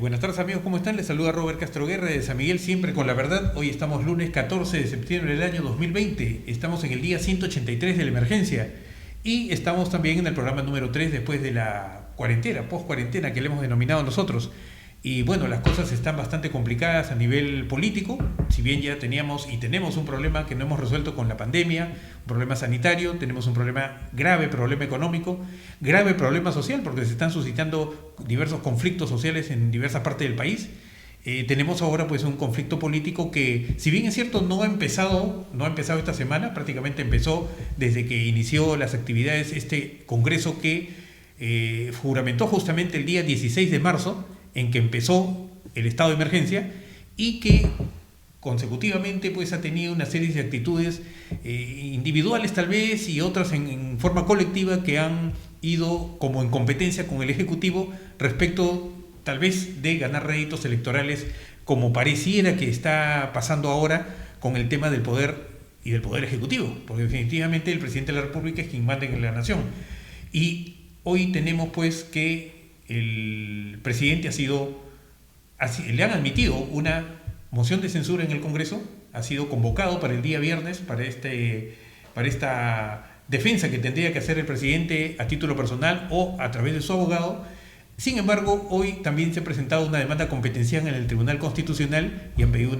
Buenas tardes amigos, ¿cómo están? Les saluda Robert Castro Guerra de San Miguel, siempre con la verdad. Hoy estamos lunes 14 de septiembre del año 2020. Estamos en el día 183 de la emergencia y estamos también en el programa número 3 después de la cuarentena, post-cuarentena que le hemos denominado nosotros. Y bueno, las cosas están bastante complicadas a nivel político, si bien ya teníamos y tenemos un problema que no hemos resuelto con la pandemia, un problema sanitario, tenemos un problema grave, problema económico, grave problema social, porque se están suscitando diversos conflictos sociales en diversas partes del país. Tenemos ahora pues un conflicto político que, si bien es cierto, no ha empezado esta semana, prácticamente empezó desde que inició las actividades este congreso que juramentó justamente el día 16 de marzo, en que empezó el estado de emergencia y que consecutivamente pues ha tenido una serie de actitudes individuales tal vez y otras en forma colectiva que han ido como en competencia con el Ejecutivo respecto tal vez de ganar réditos electorales, como pareciera que está pasando ahora con el tema del poder y del poder ejecutivo, porque definitivamente el presidente de la República es quien manda en la nación. Y hoy tenemos pues que el presidente le han admitido una moción de censura en el Congreso, ha sido convocado para el día viernes para esta defensa que tendría que hacer el presidente a título personal o a través de su abogado. Sin embargo, hoy también se ha presentado una demanda competencial en el Tribunal Constitucional y han pedido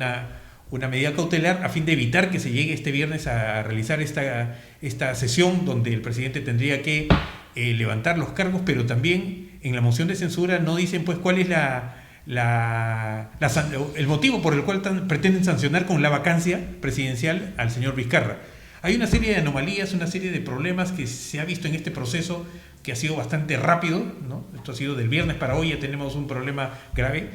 una medida cautelar a fin de evitar que se llegue este viernes a realizar esta sesión donde el presidente tendría que levantar los cargos, pero también en la moción de censura no dicen pues cuál es el motivo por el cual pretenden sancionar con la vacancia presidencial al señor Vizcarra. Hay una serie de anomalías, una serie de problemas que se ha visto en este proceso que ha sido bastante rápido, ¿no? Esto ha sido del viernes para hoy, ya tenemos un problema grave,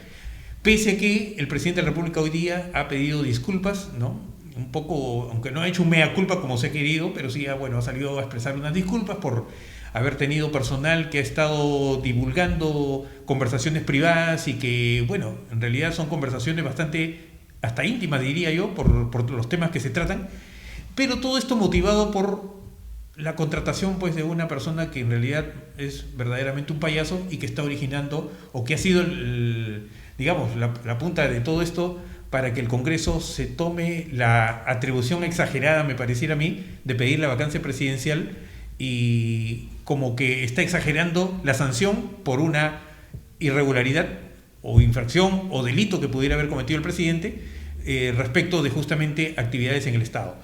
pese a que el presidente de la República hoy día ha pedido disculpas, ¿no? Un poco, aunque no ha hecho un mea culpa como se ha querido, pero sí ha salido a expresar unas disculpas por haber tenido personal que ha estado divulgando conversaciones privadas y que, bueno, en realidad son conversaciones bastante, hasta íntimas diría yo, por los temas que se tratan, pero todo esto motivado por la contratación pues de una persona que en realidad es verdaderamente un payaso y que está originando, o que ha sido, la punta de todo esto para que el Congreso se tome la atribución exagerada, me pareciera a mí, de pedir la vacancia presidencial, y como que está exagerando la sanción por una irregularidad o infracción o delito que pudiera haber cometido el presidente respecto de justamente actividades en el Estado.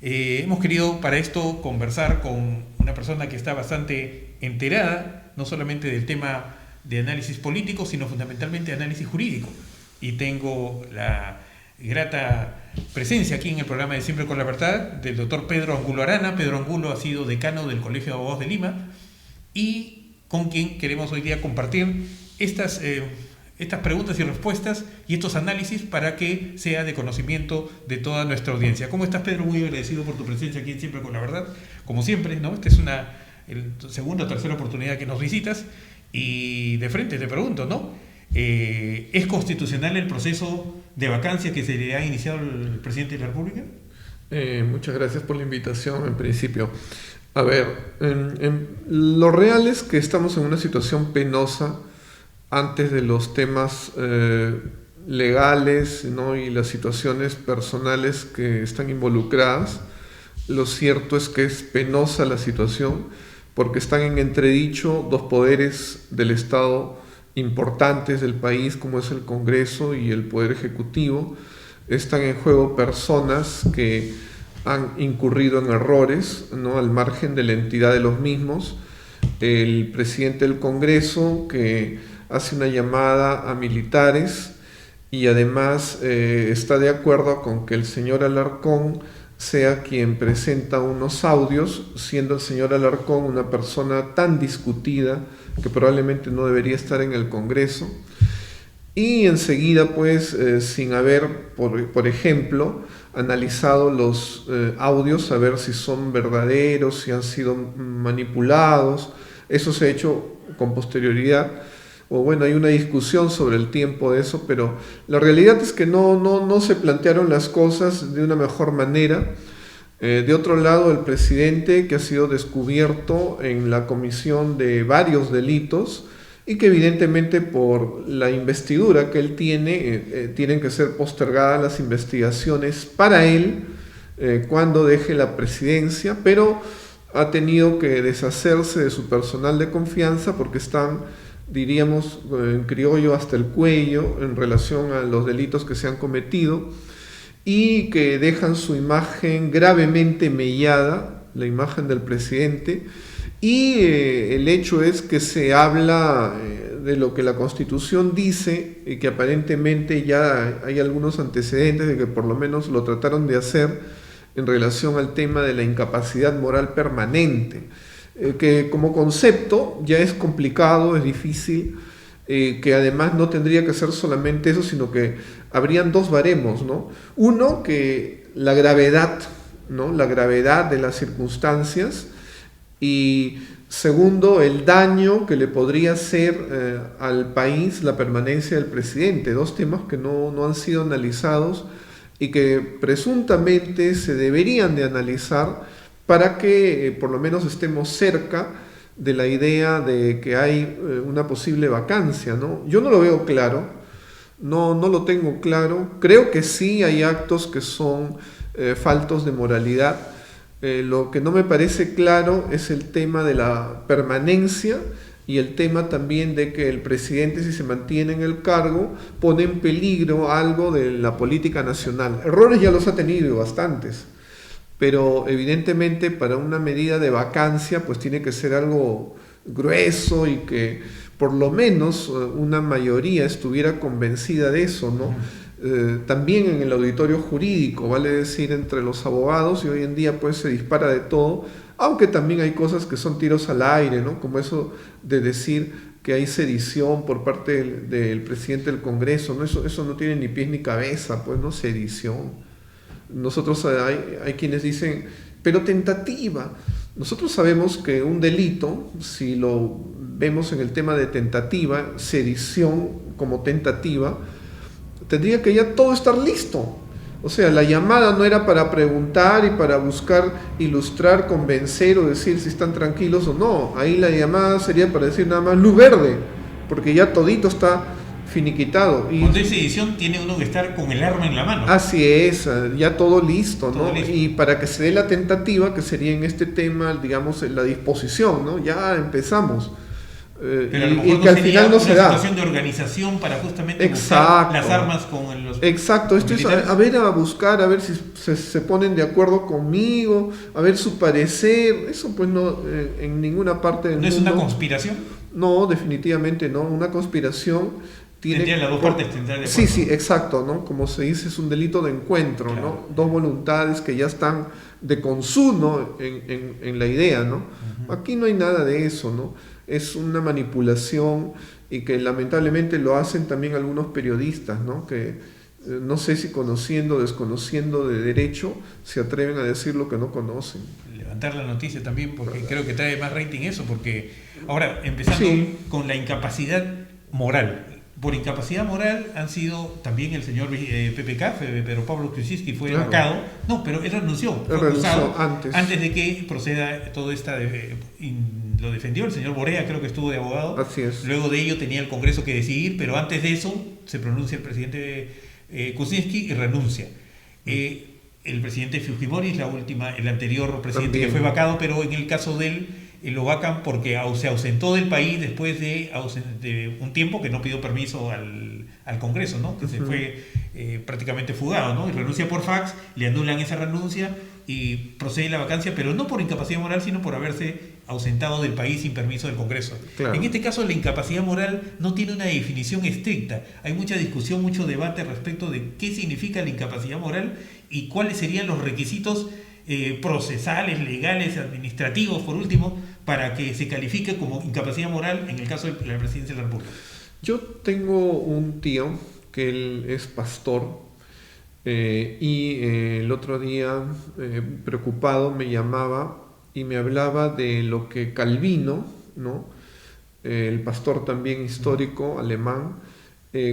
Hemos querido para esto conversar con una persona que está bastante enterada, no solamente del tema de análisis político, sino fundamentalmente de análisis jurídico. Y tengo la grata presencia aquí en el programa de Siempre con la Verdad del doctor Pedro Angulo Arana. Pedro Angulo ha sido decano del Colegio de Abogados de Lima y con quien queremos hoy día compartir estas preguntas y respuestas y estos análisis para que sea de conocimiento de toda nuestra audiencia. ¿Cómo estás, Pedro? Muy agradecido por tu presencia aquí en Siempre con la Verdad. Como siempre, ¿no? Esta es el segunda o tercera oportunidad que nos visitas y de frente te pregunto, ¿no? ¿Es constitucional el proceso de vacancia que se le ha iniciado al presidente de la República? Muchas gracias por la invitación, en principio. A ver, lo real es que estamos en una situación penosa antes de los temas legales, ¿no? Y las situaciones personales que están involucradas. Lo cierto es que es penosa la situación porque están en entredicho dos poderes del Estado importantes del país, como es el Congreso y el Poder Ejecutivo. Están en juego personas que han incurrido en errores, ¿no? Al margen de la entidad de los mismos. El presidente del Congreso, que hace una llamada a militares y además está de acuerdo con que el señor Alarcón sea quien presenta unos audios, siendo el señor Alarcón una persona tan discutida que probablemente no debería estar en el Congreso. Y enseguida, pues, sin haber, por ejemplo, analizado los audios, a ver si son verdaderos, si han sido manipulados. Eso se ha hecho con posterioridad. O bueno, hay una discusión sobre el tiempo de eso, pero la realidad es que no se plantearon las cosas de una mejor manera. De otro lado, el presidente, que ha sido descubierto en la comisión de varios delitos y que evidentemente por la investidura que él tiene, tienen que ser postergadas las investigaciones para él cuando deje la presidencia, pero ha tenido que deshacerse de su personal de confianza porque están, diríamos en criollo, hasta el cuello en relación a los delitos que se han cometido y que dejan su imagen gravemente mellada, la imagen del presidente, y el hecho es que se habla de lo que la Constitución dice y que aparentemente ya hay algunos antecedentes de que por lo menos lo trataron de hacer en relación al tema de la incapacidad moral permanente, que como concepto ya es complicado, es difícil, que además no tendría que ser solamente eso, sino que habrían dos baremos, ¿no? Uno, que la gravedad, ¿no? La gravedad de las circunstancias, y segundo, el daño que le podría hacer al país la permanencia del presidente. Dos temas que no han sido analizados y que presuntamente se deberían de analizar para que por lo menos estemos cerca de la idea de que hay una posible vacancia, ¿no? Yo no lo veo claro, no lo tengo claro. Creo que sí hay actos que son faltos de moralidad. Lo que no me parece claro es el tema de la permanencia y el tema también de que el presidente, si se mantiene en el cargo, pone en peligro algo de la política nacional. Errores ya los ha tenido bastantes, pero evidentemente para una medida de vacancia pues tiene que ser algo grueso y que por lo menos una mayoría estuviera convencida de eso, ¿no? También en el auditorio jurídico, vale decir, entre los abogados, y hoy en día pues se dispara de todo, aunque también hay cosas que son tiros al aire, ¿no? Como eso de decir que hay sedición por parte del presidente del Congreso, ¿no? Eso no tiene ni pies ni cabeza, pues, ¿no? Sedición. Nosotros hay quienes dicen, pero tentativa. Nosotros sabemos que un delito, si lo vemos en el tema de tentativa, sedición como tentativa, tendría que ya todo estar listo. O sea, la llamada no era para preguntar y para buscar ilustrar, convencer o decir si están tranquilos o no. Ahí la llamada sería para decir nada más luz verde, porque ya todito está finiquitado. Y cuando hay sedición tiene uno que estar con el arma en la mano. Así es, ya todo listo, ¿no? Todo listo. Y para que se dé la tentativa, que sería en este tema, digamos, la disposición, ¿no? Ya empezamos. Pero a lo mejor y que al final no se da. Una situación de organización para justamente buscar las armas con los... Exacto, esto es a buscar, a ver si se ponen de acuerdo conmigo, a ver su parecer. Eso pues no, en ninguna parte del mundo. ¿No es una conspiración? No, definitivamente no. Una conspiración tendría las dos partes tendrán de acuerdo. Sí, exacto, ¿no? Como se dice, es un delito de encuentro, claro, ¿no? Dos voluntades que ya están de consumo en la idea, ¿no? Uh-huh. Aquí no hay nada de eso, ¿no? Es una manipulación y que lamentablemente lo hacen también algunos periodistas, ¿no? Que no sé si conociendo o desconociendo de derecho se atreven a decir lo que no conocen. Levantar la noticia también, porque creo que trae más rating eso, porque ahora, empezando con la incapacidad moral. Por incapacidad moral han sido también el señor PPK, Pedro Pablo Kuczynski, fue vacado. No, pero él renunció. Fue acusado antes de que proceda todo esta... lo defendió el señor Borea, creo que estuvo de abogado. Así es. Luego de ello tenía el Congreso que decidir, pero antes de eso se pronuncia el presidente Kuczynski y renuncia. El presidente Fujimori es el anterior presidente también, que fue vacado, pero en el caso de él lo vacan porque se ausentó del país después de un tiempo que no pidió permiso al Congreso, ¿no? Que se fue prácticamente fugado, ¿no? Y renuncia por fax, le anulan esa renuncia y procede la vacancia, pero no por incapacidad moral, sino por haberse ausentado del país sin permiso del Congreso. Claro. En este caso, la incapacidad moral no tiene una definición estricta. Hay mucha discusión, mucho debate respecto de qué significa la incapacidad moral y cuáles serían los requisitos procesales, legales, administrativos, por último, para que se califique como incapacidad moral en el caso de la presidencia de la República. Yo tengo un tío que él es pastor y el otro día preocupado me llamaba y me hablaba de lo que Calvino, ¿no? El pastor también histórico alemán,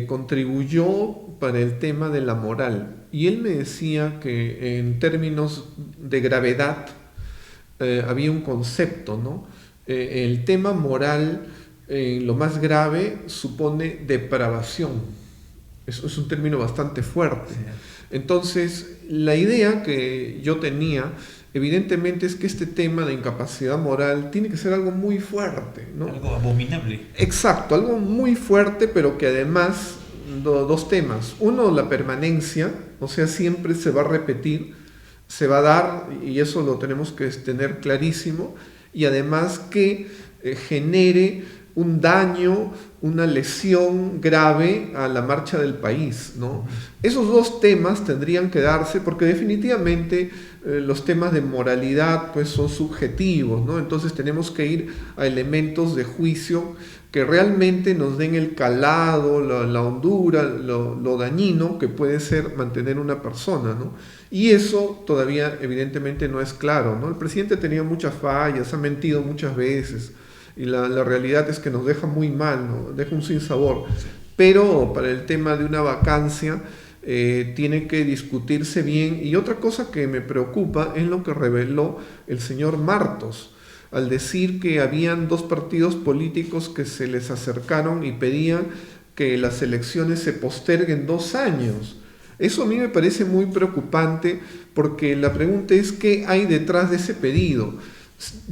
contribuyó para el tema de la moral. Y él me decía que en términos de gravedad había un concepto, ¿no? El tema moral, lo más grave, supone depravación. Eso es un término bastante fuerte. Sí. Entonces, la idea que yo tenía, evidentemente, es que este tema de incapacidad moral tiene que ser algo muy fuerte, ¿no? Algo abominable. Exacto, algo muy fuerte, pero que además, dos temas. Uno, la permanencia, o sea, siempre se va a repetir, se va a dar, y eso lo tenemos que tener clarísimo, y además que genere un daño, una lesión grave a la marcha del país, ¿no? Esos dos temas tendrían que darse porque definitivamente los temas de moralidad pues son subjetivos, ¿no? Entonces tenemos que ir a elementos de juicio que realmente nos den el calado, la hondura, lo dañino que puede ser mantener una persona, ¿no? Y eso todavía evidentemente no es claro, ¿no? El presidente ha tenido muchas fallas, ha mentido muchas veces, y la realidad es que nos deja muy mal, ¿no? Deja un sinsabor. Pero para el tema de una vacancia tiene que discutirse bien. Y otra cosa que me preocupa es lo que reveló el señor Martos, al decir que habían dos partidos políticos que se les acercaron y pedían que las elecciones se posterguen 2 años. Eso a mí me parece muy preocupante porque la pregunta es ¿qué hay detrás de ese pedido?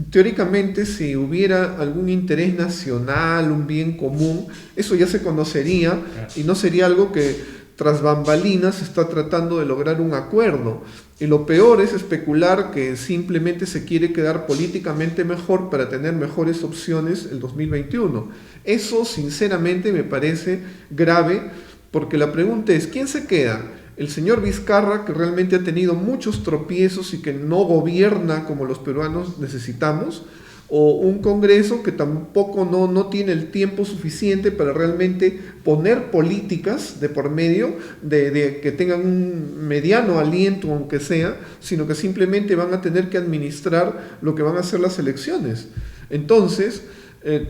Teóricamente, si hubiera algún interés nacional, un bien común, eso ya se conocería y no sería algo que tras bambalinas se está tratando de lograr un acuerdo. Y lo peor es especular que simplemente se quiere quedar políticamente mejor para tener mejores opciones el 2021. Eso sinceramente me parece grave porque la pregunta es ¿quién se queda? El señor Vizcarra, que realmente ha tenido muchos tropiezos y que no gobierna como los peruanos necesitamos, o un Congreso que tampoco no tiene el tiempo suficiente para realmente poner políticas de por medio, de que tengan un mediano aliento aunque sea, sino que simplemente van a tener que administrar lo que van a ser las elecciones. Entonces,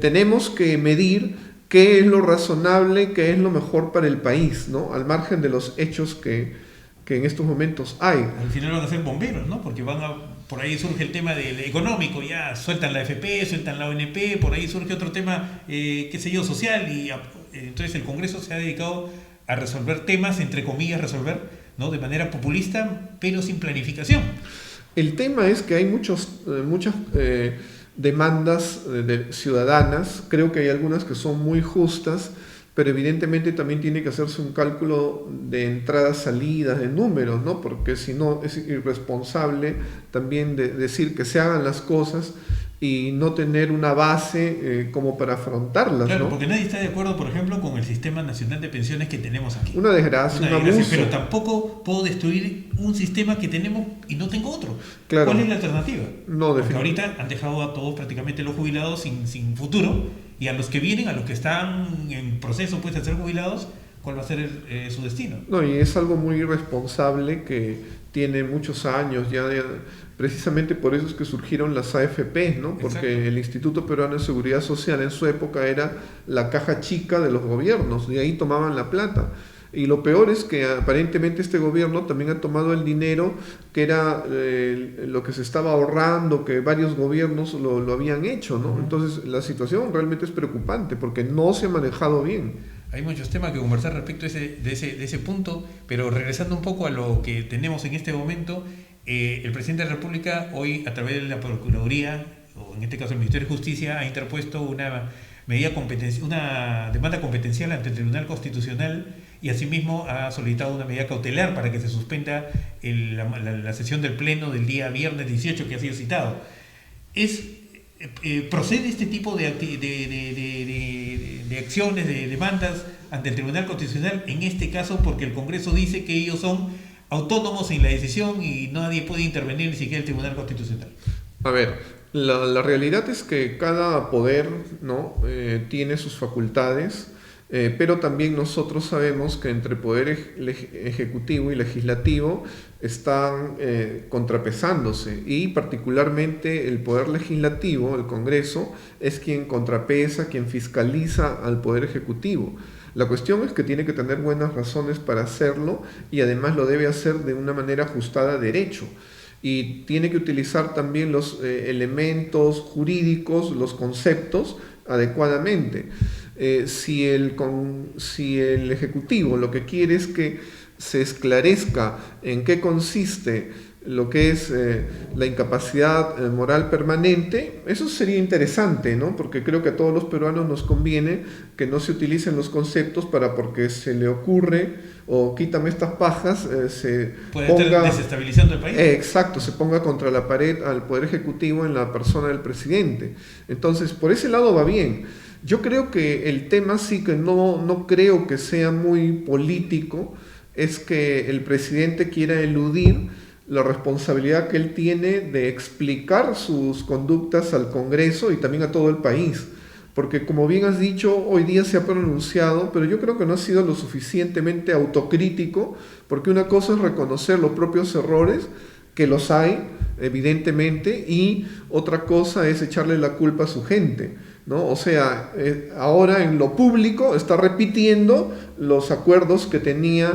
tenemos que medir qué es lo razonable, qué es lo mejor para el país, ¿no? Al margen de los hechos que en estos momentos hay. Al final van a ser bomberos, ¿no? Porque por ahí surge el tema del económico, ya sueltan la AFP, sueltan la ONP, por ahí surge otro tema, qué sé yo, social, y entonces el Congreso se ha dedicado a resolver temas, entre comillas, ¿no? De manera populista, pero sin planificación. El tema es que hay muchas demandas ciudadanas, creo que hay algunas que son muy justas, pero evidentemente también tiene que hacerse un cálculo de entradas, salidas, de números, ¿no? Porque si no es irresponsable también decir que se hagan las cosas y no tener una base como para afrontarlas, claro, ¿no? Porque nadie está de acuerdo, por ejemplo, con el sistema nacional de pensiones que tenemos aquí. Una desgracia, un abuso. Pero tampoco puedo destruir un sistema que tenemos y no tengo otro. Claro. ¿Cuál es la alternativa? No, porque ahorita han dejado a todos prácticamente los jubilados sin futuro, y a los que vienen, a los que están en proceso pues, de ser jubilados, ¿cuál va a ser su destino? No, y es algo muy irresponsable que tiene muchos años, ya precisamente por eso es que surgieron las AFP, ¿no? Porque Exacto. el Instituto Peruano de Seguridad Social en su época era la caja chica de los gobiernos, de ahí tomaban la plata. Y lo peor es que aparentemente este gobierno también ha tomado el dinero que era lo que se estaba ahorrando, que varios gobiernos lo habían hecho, ¿no? Entonces la situación realmente es preocupante porque no se ha manejado bien. Hay muchos temas que conversar respecto de ese punto, pero regresando un poco a lo que tenemos en este momento, el presidente de la República hoy a través de la Procuraduría, o en este caso el Ministerio de Justicia, ha interpuesto una demanda competencial ante el Tribunal Constitucional y asimismo ha solicitado una medida cautelar para que se suspenda la sesión del Pleno del día viernes 18 que ha sido citado. ¿Procede este tipo de acciones, de demandas ante el Tribunal Constitucional en este caso porque el Congreso dice que ellos son autónomos en la decisión y nadie puede intervenir ni siquiera el Tribunal Constitucional? A ver, la realidad es que cada poder, ¿no? Tiene sus facultades, pero también nosotros sabemos que entre poder ejecutivo y legislativo están contrapesándose, y particularmente el poder legislativo, el Congreso, es quien contrapesa, quien fiscaliza al poder ejecutivo. La cuestión es que tiene que tener buenas razones para hacerlo y además lo debe hacer de una manera ajustada a derecho. Y tiene que utilizar también los elementos jurídicos, los conceptos adecuadamente. Si el Ejecutivo lo que quiere es que se esclarezca en qué consiste lo que es la incapacidad moral permanente, eso sería interesante, ¿no? Porque creo que a todos los peruanos nos conviene que no se utilicen los conceptos para porque se le ocurre o quítame estas pajas, se puede ponga, estar desestabilizando el país. Exacto, se ponga contra la pared al Poder Ejecutivo en la persona del presidente. Entonces, por ese lado va bien. Yo creo que el tema sí que no creo que sea muy político, es que el presidente quiera eludir la responsabilidad que él tiene de explicar sus conductas al Congreso y también a todo el país. Porque como bien has dicho, hoy día se ha pronunciado, pero yo creo que no ha sido lo suficientemente autocrítico, porque una cosa es reconocer los propios errores, que los hay, evidentemente, y otra cosa es echarle la culpa a su gente, ¿no? O sea, ahora en lo público está repitiendo los acuerdos que tenía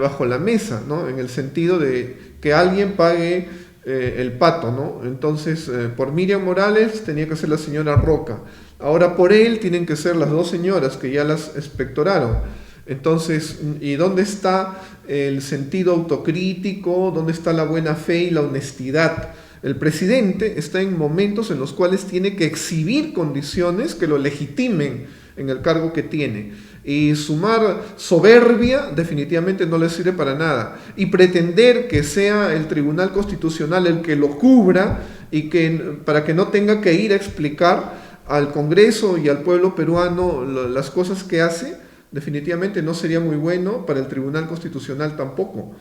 bajo la mesa, ¿no? En el sentido de que alguien pague el pato, ¿no? Entonces, por Miriam Morales tenía que ser la señora Roca. Ahora por él tienen que ser las dos señoras que ya las expectoraron. Entonces, ¿y dónde está el sentido autocrítico? ¿Dónde está la buena fe y la honestidad? El presidente está en momentos en los cuales tiene que exhibir condiciones que lo legitimen en el cargo que tiene. Y sumar soberbia definitivamente no le sirve para nada. Y pretender que sea el Tribunal Constitucional el que lo cubra y que para que no tenga que ir a explicar al Congreso y al pueblo peruano las cosas que hace, definitivamente no sería muy bueno para el Tribunal Constitucional tampoco.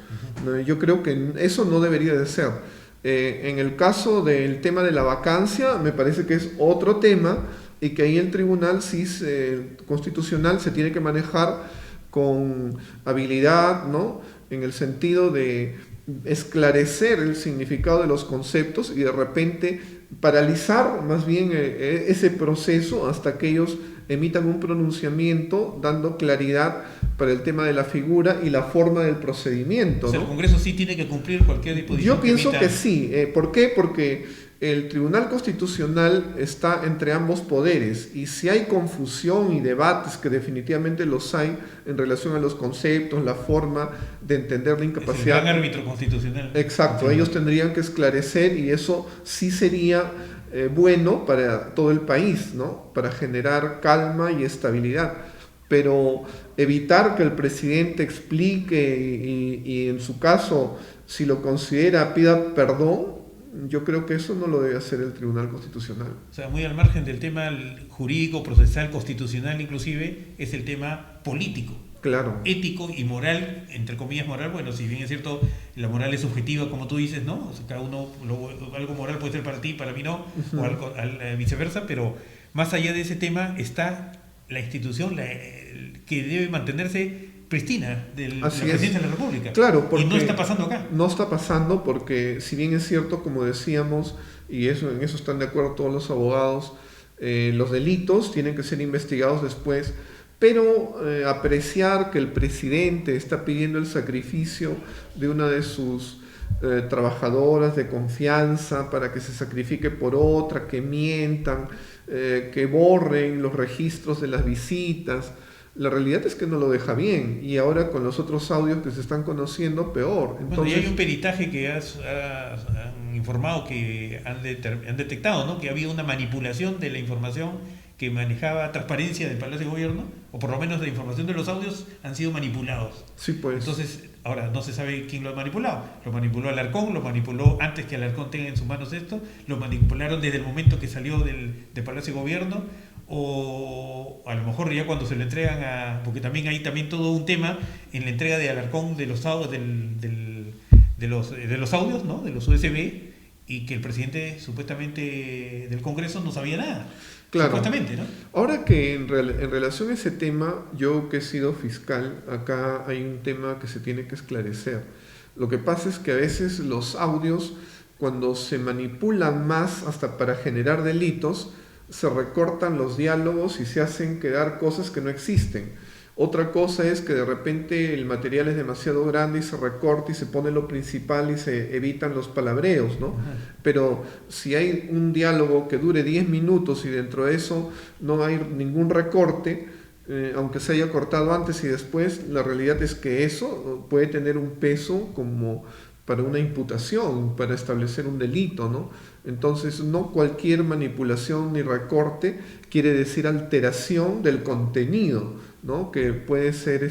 Yo creo que eso no debería de ser. En el caso del tema de la vacancia, me parece que es otro tema y que ahí el Tribunal Constitucional se tiene que manejar con habilidad, ¿no? En el sentido de esclarecer el significado de los conceptos y de repente paralizar más bien ese proceso hasta que ellos emitan un pronunciamiento dando claridad para el tema de la figura y la forma del procedimiento, O sea, ¿no? el Congreso sí tiene que cumplir cualquier disposición. Yo pienso emita... que sí. ¿Por qué? Porque el Tribunal Constitucional está entre ambos poderes y si hay confusión y debates, que definitivamente los hay en relación a los conceptos, la forma de entender la incapacidad. Es el gran árbitro constitucional. Exacto, ellos tendrían que esclarecer y eso sí sería bueno para todo el país, ¿no? Para generar calma y estabilidad. Pero evitar que el presidente explique y en su caso, si lo considera, pida perdón, yo creo que eso no lo debe hacer el Tribunal Constitucional. O sea, muy al margen del tema jurídico, procesal, constitucional inclusive, es el tema político. Claro. Ético y moral, entre comillas moral, bueno, si bien es cierto, la moral es subjetiva, como tú dices, ¿no? O sea, cada uno, algo moral puede ser para ti, para mí no, o algo, viceversa, pero más allá de ese tema está la institución que debe mantenerse pristina de la presidencia de la República. Claro, porque y no está pasando acá. No está pasando porque, si bien es cierto, como decíamos, y en eso están de acuerdo todos los abogados, los delitos tienen que ser investigados después, pero apreciar que el presidente está pidiendo el sacrificio de una de sus trabajadoras de confianza para que se sacrifique por otra, que mientan, que borren los registros de las visitas. La realidad es que no lo deja bien y ahora con los otros audios que se están conociendo, peor. Entonces, bueno, y hay un peritaje que han informado que han detectado, ¿no? Que ha habido una manipulación de la información que manejaba Transparencia del Palacio de Gobierno, o por lo menos la información de los audios han sido manipulados. Sí, pues. Entonces, ahora no se sabe quién lo ha manipulado. Lo manipuló Alarcón, lo manipuló antes que Alarcón tenga en sus manos esto, lo manipularon desde el momento que salió del Palacio de Gobierno, o a lo mejor ya cuando se lo entregan porque también hay también todo un tema en la entrega de Alarcón de los audios de los audios, ¿no? De los USB, y que el presidente supuestamente del Congreso no sabía nada. Claro. Supuestamente, ¿no? Ahora que en relación a ese tema, yo que he sido fiscal, acá hay un tema que se tiene que esclarecer. Lo que pasa es que a veces los audios, cuando se manipulan más hasta para generar delitos, se recortan los diálogos y se hacen quedar cosas que no existen. Otra cosa es que de repente el material es demasiado grande y se recorta y se pone lo principal y se evitan los palabreos, ¿no? Ajá. Pero si hay un diálogo que dure 10 minutos y dentro de eso no hay ningún recorte, aunque se haya cortado antes y después, la realidad es que eso puede tener un peso como para una imputación, para establecer un delito, ¿no? Entonces, no cualquier manipulación ni recorte quiere decir alteración del contenido, ¿no? Que puede ser,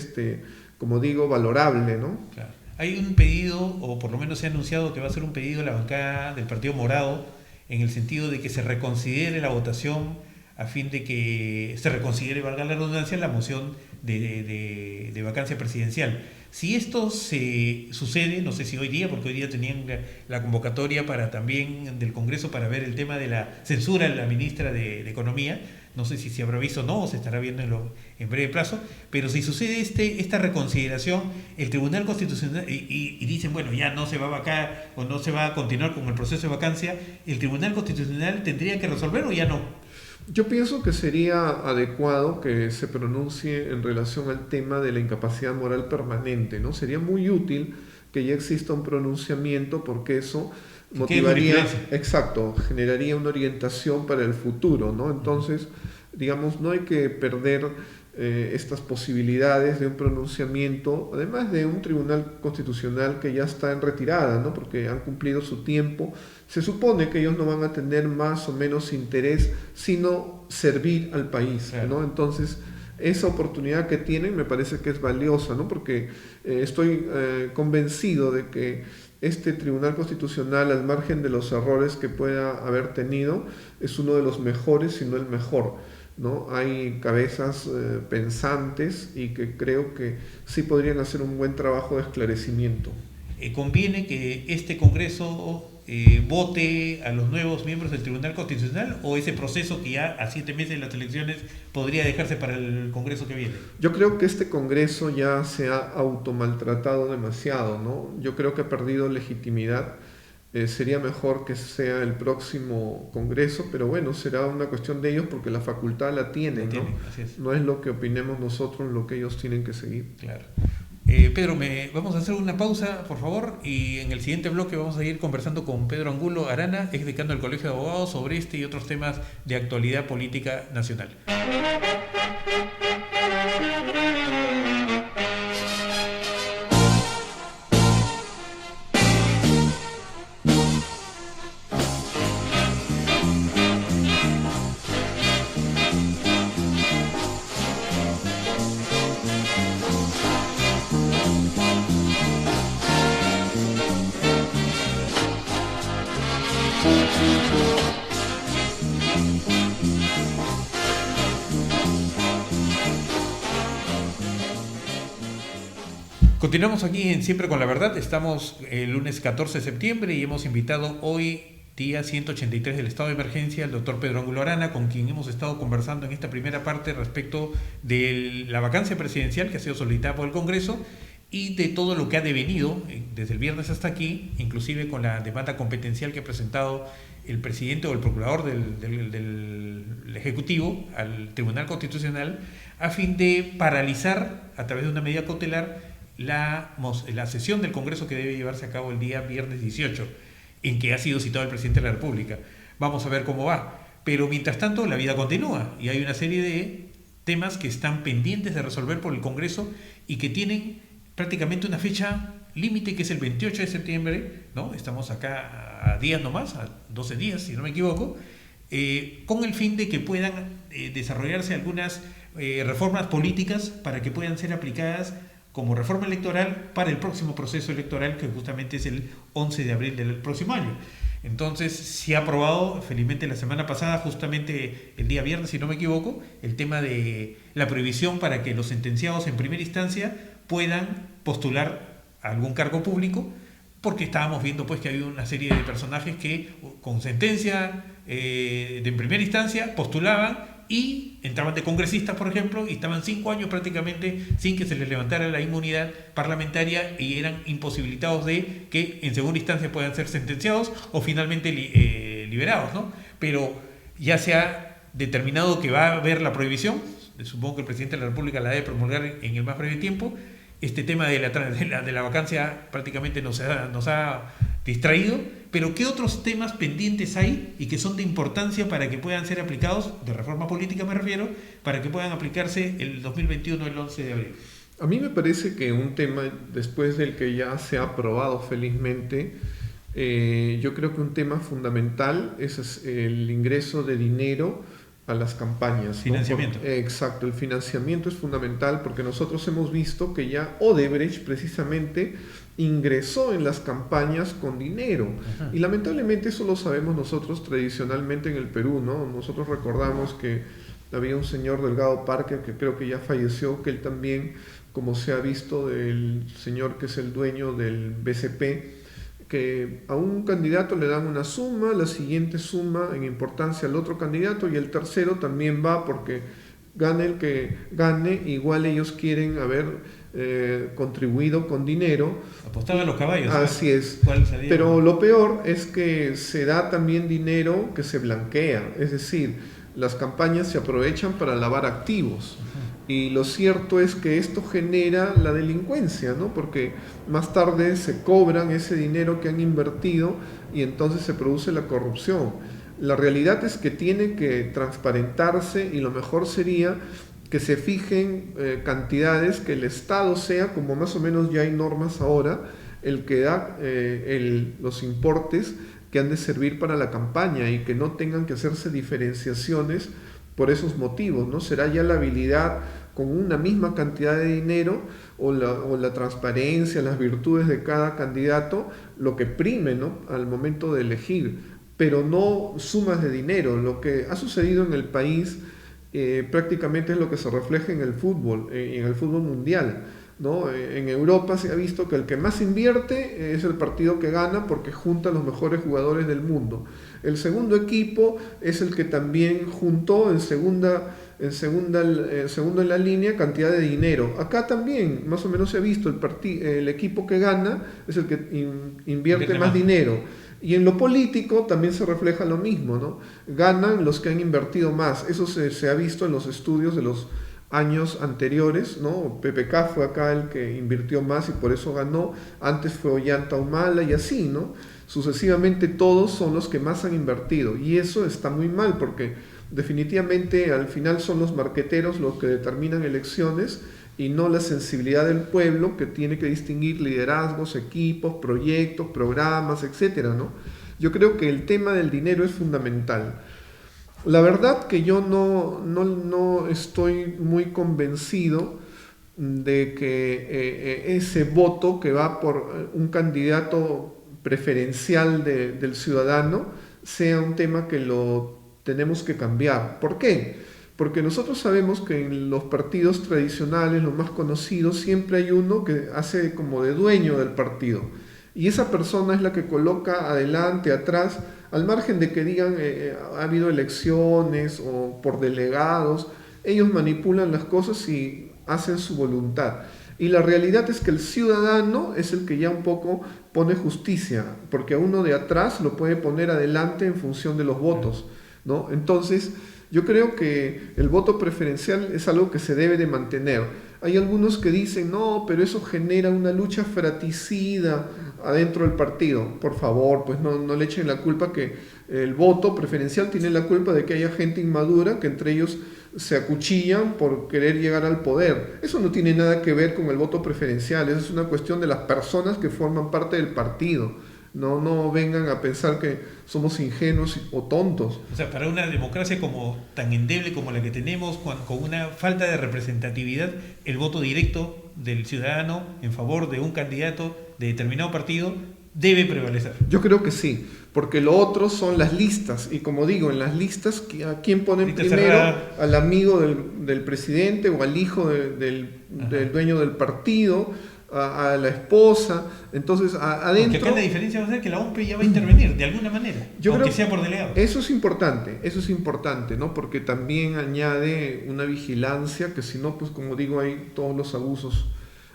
como digo, valorable, ¿no? Claro. Hay un pedido, o por lo menos se ha anunciado que va a ser un pedido de la bancada del Partido Morado, en el sentido de que se reconsidere la votación a fin de que se reconsidere, valga la redundancia, la moción de vacancia presidencial. Si esto se sucede, no sé si hoy día, porque hoy día tenían la convocatoria para también del Congreso para ver el tema de la censura de la ministra de Economía, no sé si se habrá visto o no, o se estará viendo en breve plazo, pero si sucede esta reconsideración, el Tribunal Constitucional, y dicen, bueno, ya no se va a vacar o no se va a continuar con el proceso de vacancia, ¿el Tribunal Constitucional tendría que resolver o ya no? Yo pienso que sería adecuado que se pronuncie en relación al tema de la incapacidad moral permanente, ¿no? Sería muy útil que ya exista un pronunciamiento porque eso motivaría, exacto, generaría una orientación para el futuro, ¿no? Entonces, digamos, no hay que perder estas posibilidades de un pronunciamiento, además de un tribunal constitucional que ya está en retirada, ¿no? Porque han cumplido su tiempo. Se supone que ellos no van a tener más o menos interés, sino servir al país, ¿no? Entonces, esa oportunidad que tienen me parece que es valiosa, ¿no? Porque estoy convencido de que este Tribunal Constitucional, al margen de los errores que pueda haber tenido, es uno de los mejores, si no el mejor, ¿no? Hay cabezas pensantes y que creo que sí podrían hacer un buen trabajo de esclarecimiento. ¿Conviene que este Congreso vote a los nuevos miembros del Tribunal Constitucional, o ese proceso que ya a 7 meses de las elecciones podría dejarse para el Congreso que viene? Yo creo que este Congreso ya se ha automaltratado demasiado, ¿no? Yo creo que ha perdido legitimidad. Sería mejor que sea el próximo Congreso, pero bueno, será una cuestión de ellos porque la facultad la tienen, ¿no? Así es. No es lo que opinemos nosotros, lo que ellos tienen que seguir. Claro. Pedro, vamos a hacer una pausa, por favor, y en el siguiente bloque vamos a ir conversando con Pedro Angulo Arana, ex decano del Colegio de Abogados, sobre este y otros temas de actualidad política nacional. Continuamos aquí en Siempre con la Verdad. Estamos el lunes 14 de septiembre y hemos invitado hoy, día 183 del estado de emergencia, al doctor Pedro Angulo Arana, con quien hemos estado conversando en esta primera parte respecto de la vacancia presidencial que ha sido solicitada por el Congreso y de todo lo que ha devenido desde el viernes hasta aquí, inclusive con la demanda competencial que ha presentado el presidente o el procurador del Ejecutivo al Tribunal Constitucional a fin de paralizar a través de una medida cautelar la sesión del Congreso que debe llevarse a cabo el día viernes 18, en que ha sido citado el presidente de la República. Vamos a ver cómo va. Pero mientras tanto la vida continúa y hay una serie de temas que están pendientes de resolver por el Congreso y que tienen prácticamente una fecha límite, que es el 28 de septiembre, ¿no? Estamos acá a días nomás, a 12 días si no me equivoco, con el fin de que puedan desarrollarse algunas reformas políticas para que puedan ser aplicadas como reforma electoral para el próximo proceso electoral, que justamente es el 11 de abril del próximo año. Entonces, se ha aprobado, felizmente la semana pasada, justamente el día viernes, si no me equivoco, el tema de la prohibición para que los sentenciados en primera instancia puedan postular a algún cargo público, porque estábamos viendo pues que había una serie de personajes que con sentencia de primera instancia postulaban y entraban de congresistas, por ejemplo, y estaban 5 años prácticamente sin que se les levantara la inmunidad parlamentaria y eran imposibilitados de que en segunda instancia puedan ser sentenciados o finalmente liberados, ¿no? Pero ya se ha determinado que va a haber la prohibición supongo que el presidente de la República la debe promulgar en el más breve tiempo. Este tema de la vacancia prácticamente nos ha distraído, pero ¿qué otros temas pendientes hay y que son de importancia para que puedan ser aplicados, de reforma política me refiero, para que puedan aplicarse el 2021, el 11 de abril? A mí me parece que un tema, después del que ya se ha aprobado felizmente, yo creo que un tema fundamental es el ingreso de dinero a las campañas. Financiamiento. ¿No? Exacto, el financiamiento es fundamental porque nosotros hemos visto que ya Odebrecht precisamente ingresó en las campañas con dinero. Ajá. Y lamentablemente eso lo sabemos nosotros tradicionalmente en el Perú, ¿no? Nosotros recordamos que había un señor Delgado Parker que creo que ya falleció, que él también, como se ha visto del señor que es el dueño del BCP, que a un candidato le dan una suma, la siguiente suma en importancia al otro candidato y el tercero también va porque gane el que gane, igual ellos quieren haber contribuido con dinero. Apostaba a los caballos. Así es. Pero lo peor es que se da también dinero que se blanquea, es decir, las campañas se aprovechan para lavar activos. Y lo cierto es que esto genera la delincuencia, ¿no? Porque más tarde se cobran ese dinero que han invertido y entonces se produce la corrupción. La realidad es que tiene que transparentarse y lo mejor sería que se fijen cantidades, que el Estado sea, como más o menos ya hay normas ahora, el que da los importes que han de servir para la campaña y que no tengan que hacerse diferenciaciones por esos motivos, ¿no? Será ya la habilidad con una misma cantidad de dinero o la transparencia, las virtudes de cada candidato, lo que prime, ¿no? Al momento de elegir, pero no sumas de dinero. Lo que ha sucedido en el país prácticamente es lo que se refleja en el fútbol mundial, ¿no? En Europa se ha visto que el que más invierte es el partido que gana porque junta a los mejores jugadores del mundo. El segundo equipo es el que también juntó en segundo en la línea cantidad de dinero. Acá también más o menos se ha visto el equipo que gana es el que invierte más dinero. Y en lo político también se refleja lo mismo, ¿no? Ganan los que han invertido más. Eso se ha visto en los estudios de los años anteriores, ¿no? PPK fue acá el que invirtió más y por eso ganó. Antes fue Ollanta Humala y así, ¿no? Sucesivamente todos son los que más han invertido y eso está muy mal porque definitivamente al final son los marqueteros los que determinan elecciones y no la sensibilidad del pueblo que tiene que distinguir liderazgos, equipos, proyectos, programas, etcétera, ¿no? Yo creo que el tema del dinero es fundamental. La verdad que yo no estoy muy convencido de que ese voto que va por un candidato preferencial del ciudadano sea un tema que lo tenemos que cambiar. ¿Por qué? Porque nosotros sabemos que en los partidos tradicionales, los más conocidos, siempre hay uno que hace como de dueño del partido. Y esa persona es la que coloca adelante, atrás, al margen de que digan ha habido elecciones o por delegados, ellos manipulan las cosas y hacen su voluntad. Y la realidad es que el ciudadano es el que ya un poco pone justicia, porque a uno de atrás lo puede poner adelante en función de los votos, ¿no? Entonces, yo creo que el voto preferencial es algo que se debe de mantener. Hay algunos que dicen, no, pero eso genera una lucha fratricida adentro del partido. Por favor, pues no le echen la culpa que el voto preferencial tiene la culpa de que haya gente inmadura que entre ellos se acuchillan por querer llegar al poder. Eso no tiene nada que ver con el voto preferencial, eso es una cuestión de las personas que forman parte del partido. No vengan a pensar que somos ingenuos o tontos. O sea, para una democracia tan endeble como la que tenemos, con una falta de representatividad, el voto directo del ciudadano en favor de un candidato de determinado partido debe prevalecer. Yo creo que sí, porque lo otro son las listas, y como digo, en las listas, ¿a quién ponen Lista primero? Cerrada. Al amigo del presidente o al hijo del dueño del partido, a la esposa. Entonces adentro, porque acá la diferencia va a ser que la OMPE ya va a intervenir de alguna manera, aunque sea por delegado. Eso es importante, ¿no? Porque también añade una vigilancia que si no, pues como digo, hay todos los abusos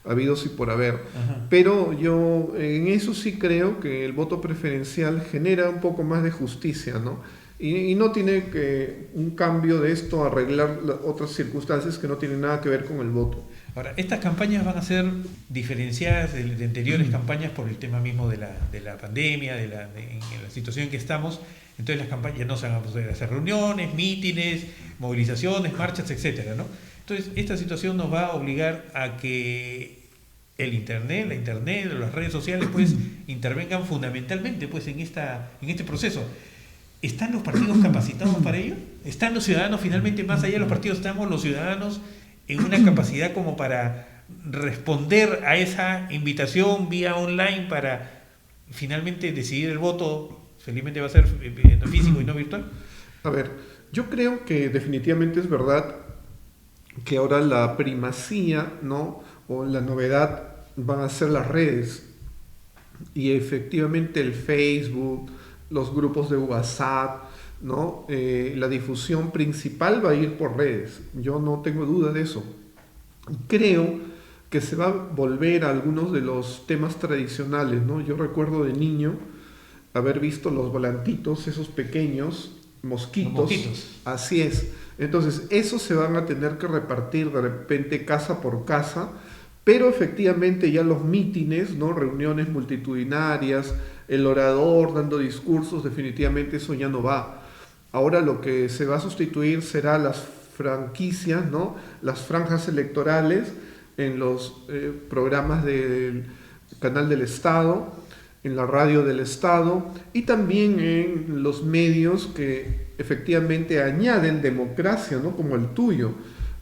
habidos y por haber. Ajá. Pero yo en eso sí creo que el voto preferencial genera un poco más de justicia, ¿no? Y no tiene que un cambio de esto arreglar otras circunstancias que no tienen nada que ver con el voto. Ahora, estas campañas van a ser diferenciadas de anteriores campañas por el tema mismo de la pandemia, en la situación en que estamos. Entonces las campañas no se van a poder hacer reuniones, mítines, movilizaciones, marchas, etcétera, ¿no? Entonces esta situación nos va a obligar a que la internet, las redes sociales, pues intervengan fundamentalmente, pues en este proceso. ¿Están los partidos capacitados para ello? ¿Están los ciudadanos finalmente, más allá de los partidos, estamos los ciudadanos en una capacidad como para responder a esa invitación vía online para finalmente decidir el voto? Felizmente va a ser físico y no virtual. A ver, yo creo que definitivamente es verdad que ahora la primacía, ¿no?, o la novedad van a ser las redes, y efectivamente el Facebook, los grupos de WhatsApp, ¿no? La difusión principal va a ir por redes, yo no tengo duda de eso. Creo que se va a volver a algunos de los temas tradicionales, ¿no? Yo recuerdo de niño haber visto los volantitos, esos pequeños mosquitos. Así es. Entonces, esos se van a tener que repartir de repente casa por casa, pero efectivamente ya los mítines, ¿no?, reuniones multitudinarias, el orador dando discursos, definitivamente eso ya no va. Ahora lo que se va a sustituir será las franquicias, ¿no?, las franjas electorales en los programas del canal del Estado, en la radio del Estado y también en los medios que efectivamente añaden democracia, ¿no?, como el tuyo,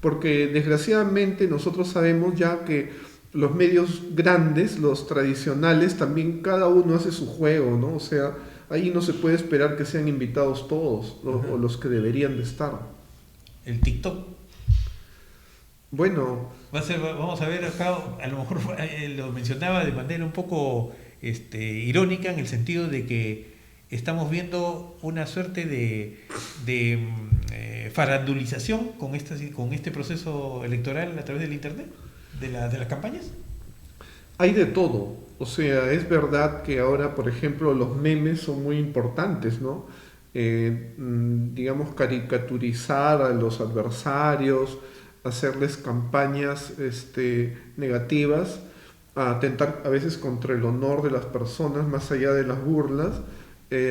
porque desgraciadamente nosotros sabemos ya que los medios grandes, los tradicionales, también cada uno hace su juego, ¿no? O sea, ahí no se puede esperar que sean invitados todos o los que deberían de estar. El TikTok. Bueno, vamos a ver acá, a lo mejor lo mencionaba de manera un poco irónica, en el sentido de que estamos viendo una suerte de farandulización con este proceso electoral a través del internet, de las campañas. Hay de todo. O sea, es verdad que ahora, por ejemplo, los memes son muy importantes, ¿no? Digamos, caricaturizar a los adversarios, hacerles campañas negativas, atentar a veces contra el honor de las personas, más allá de las burlas,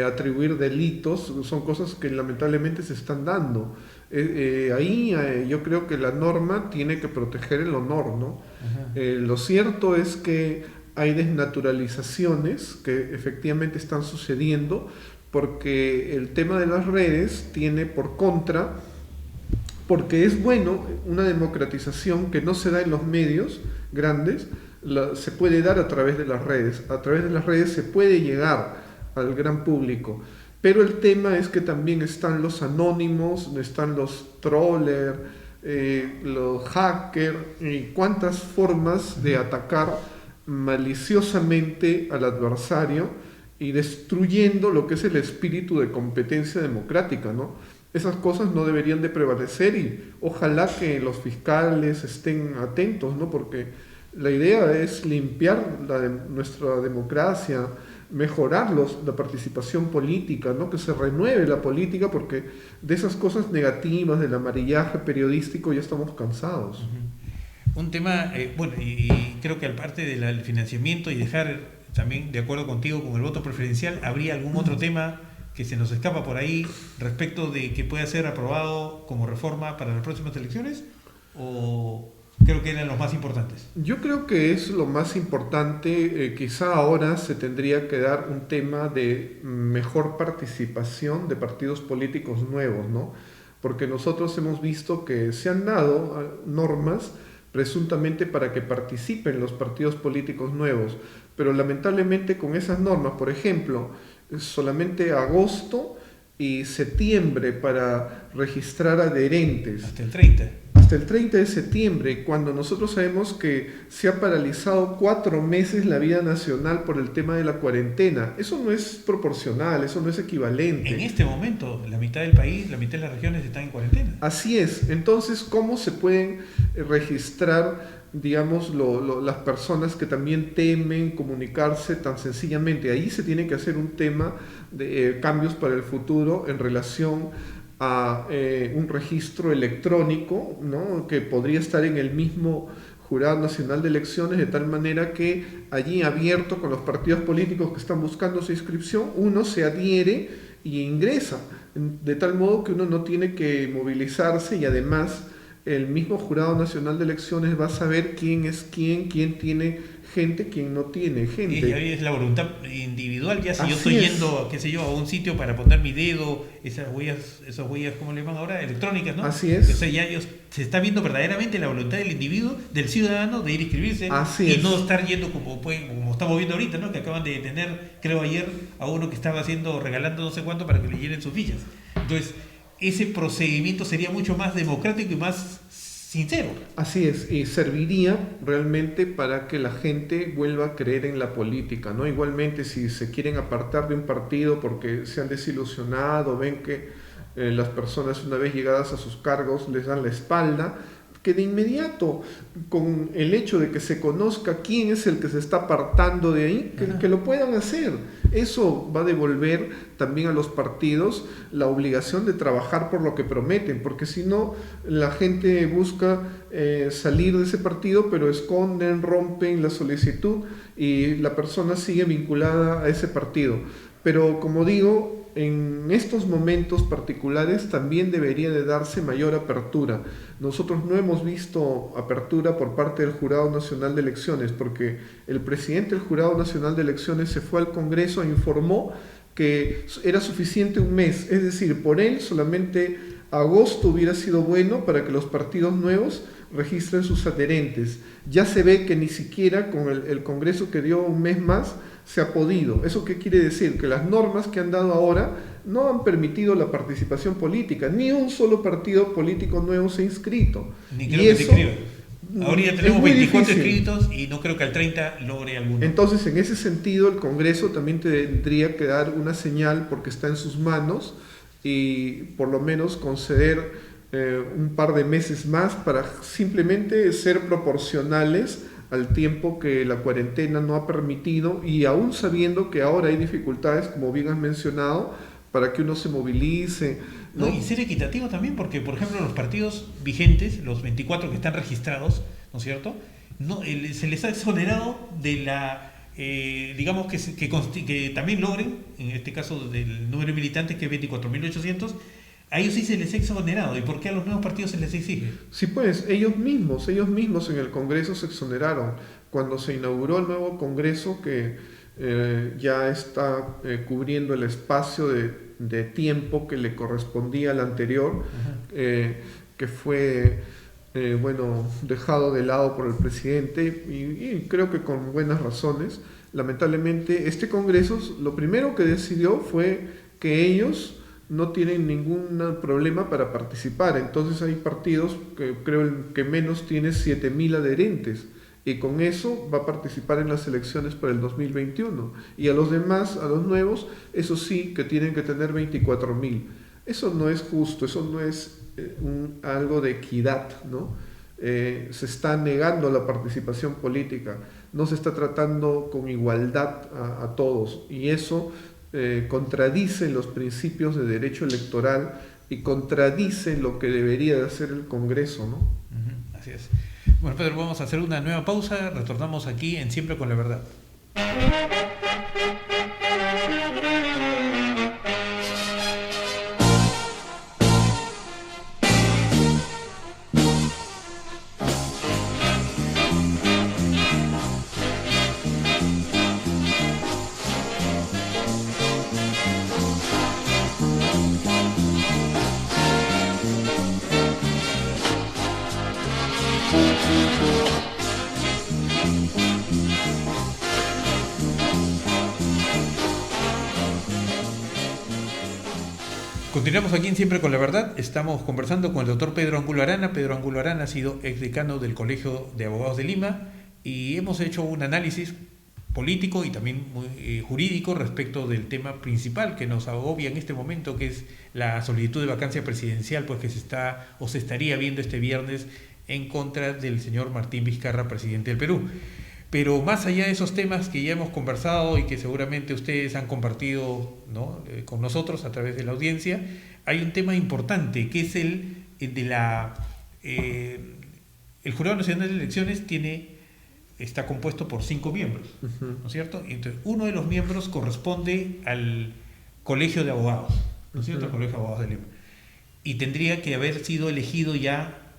atribuir delitos, son cosas que lamentablemente se están dando. Yo creo que la norma tiene que proteger el honor, ¿no? Lo cierto es que hay desnaturalizaciones que efectivamente están sucediendo, porque el tema de las redes tiene por contra, porque es bueno una democratización que no se da en los medios grandes, se puede dar a través de las redes. A través de las redes se puede llegar al gran público. Pero el tema es que también están los anónimos, están los trollers, los hackers, y cuántas formas de atacar maliciosamente al adversario y destruyendo lo que es el espíritu de competencia democrática, ¿no? Esas cosas no deberían de prevalecer y ojalá que los fiscales estén atentos, ¿no? Porque la idea es limpiar nuestra democracia, mejorar la participación política, ¿no? Que se renueve la política, porque de esas cosas negativas, del amarillaje periodístico, ya estamos cansados. Un tema, y creo que aparte del financiamiento y dejar también de acuerdo contigo con el voto preferencial, ¿habría algún otro tema que se nos escapa por ahí respecto de que pueda ser aprobado como reforma para las próximas elecciones? ¿O creo que eran los más importantes? Yo creo que es lo más importante. Quizá ahora se tendría que dar un tema de mejor participación de partidos políticos nuevos, ¿no? Porque nosotros hemos visto que se han dado normas presuntamente para que participen los partidos políticos nuevos, pero lamentablemente con esas normas, por ejemplo, solamente agosto y septiembre para registrar adherentes. Hasta el 30. hasta el 30 de septiembre, cuando nosotros sabemos que se ha paralizado 4 meses la vida nacional por el tema de la cuarentena. Eso no es proporcional, eso no es equivalente. En este momento, la mitad del país, la mitad de las regiones están en cuarentena. Así es. Entonces, ¿cómo se pueden registrar, digamos, las personas que también temen comunicarse tan sencillamente? Ahí se tiene que hacer un tema de cambios para el futuro en relación a un registro electrónico, ¿no?, que podría estar en el mismo Jurado Nacional de Elecciones, de tal manera que allí, abierto con los partidos políticos que están buscando su inscripción, uno se adhiere y ingresa, de tal modo que uno no tiene que movilizarse, y además el mismo Jurado Nacional de Elecciones va a saber quién es quién tiene gente, quién no tiene gente. Y ahí es la voluntad individual, ya si Así yo estoy es. yendo, qué sé yo, a un sitio para poner mi dedo, esas huellas, ¿cómo le llaman ahora? Electrónicas, ¿no? Así es. O sea, ya se está viendo verdaderamente la voluntad del individuo, del ciudadano, de ir a inscribirse. Así y es. no estar yendo como estamos viendo ahorita, ¿no? Que acaban de detener, creo ayer, a uno que estaba regalando no sé cuánto para que le llenen sus fichas. Entonces, ese procedimiento sería mucho más democrático y más sincero. Así es, y serviría realmente para que la gente vuelva a creer en la política, ¿no? Igualmente, si se quieren apartar de un partido porque se han desilusionado, ven que las personas, una vez llegadas a sus cargos, les dan la espalda, que de inmediato, con el hecho de que se conozca quién es el que se está apartando de ahí, que lo puedan hacer. Eso va a devolver también a los partidos la obligación de trabajar por lo que prometen, porque si no, la gente busca salir de ese partido, pero esconden, rompen la solicitud y la persona sigue vinculada a ese partido. Pero como digo, en estos momentos particulares también debería de darse mayor apertura. Nosotros no hemos visto apertura por parte del Jurado Nacional de Elecciones, porque el presidente del Jurado Nacional de Elecciones se fue al Congreso e informó que era suficiente un mes, es decir, por él solamente agosto hubiera sido bueno para que los partidos nuevos registren sus adherentes. Ya se ve que ni siquiera con el Congreso que dio un mes más se ha podido. ¿Eso qué quiere decir? Que las normas que han dado ahora no han permitido la participación política. Ni un solo partido político nuevo se ha inscrito. Ni creo que se inscriba. Ahora ya tenemos 24 difícil. inscritos y no creo que al 30 logre alguno. Entonces, en ese sentido, el Congreso también tendría que dar una señal, porque está en sus manos, y por lo menos conceder un par de meses más para simplemente ser proporcionales al tiempo que la cuarentena no ha permitido, y aún sabiendo que ahora hay dificultades, como bien has mencionado, para que uno se movilice, ¿no? No, y ser equitativo también, porque por ejemplo los partidos vigentes, los 24 que están registrados, ¿no es cierto?, se les ha exonerado de la, digamos que también logren, en este caso del número de militantes que es 24.800, a ellos sí se les ha exonerado. ¿Y por qué a los nuevos partidos se les exige? Sí, pues ellos mismos en el Congreso se exoneraron. Cuando se inauguró el nuevo Congreso, que ya está cubriendo el espacio de tiempo que le correspondía al anterior, que fue dejado de lado por el presidente, y creo que con buenas razones. Lamentablemente, este Congreso lo primero que decidió fue que ellos no tienen ningún problema para participar. Entonces hay partidos que creo el que menos tiene 7.000 adherentes, y con eso va a participar en las elecciones para el 2021. Y a los demás, a los nuevos, eso sí, que tienen que tener 24.000. Eso no es justo, eso no es algo de equidad, ¿no? Se está negando la participación política, no se está tratando con igualdad a todos, y eso contradice los principios de derecho electoral y contradice lo que debería de hacer el Congreso, ¿no? Así es. Bueno, Pedro, vamos a hacer una nueva pausa, retornamos aquí en Siempre con la Verdad. Continuamos aquí en Siempre con la Verdad. Estamos conversando con el doctor Pedro Angulo Arana. Pedro Angulo Arana ha sido exdecano del Colegio de Abogados de Lima y hemos hecho un análisis político y también muy, jurídico respecto del tema principal que nos agobia en este momento, que es la solicitud de vacancia presidencial, pues que se está o se estaría viendo este viernes en contra del señor Martín Vizcarra, presidente del Perú. Pero más allá de esos temas que ya hemos conversado y que seguramente ustedes han compartido, ¿no?, con nosotros a través de la audiencia, hay un tema importante que es el de el Jurado Nacional de Elecciones está compuesto por 5 miembros, ¿no es cierto? Entonces, uno de los miembros corresponde al Colegio de Abogados, ¿no es cierto? Al Colegio de Abogados de Lima. Y tendría que haber sido elegido ya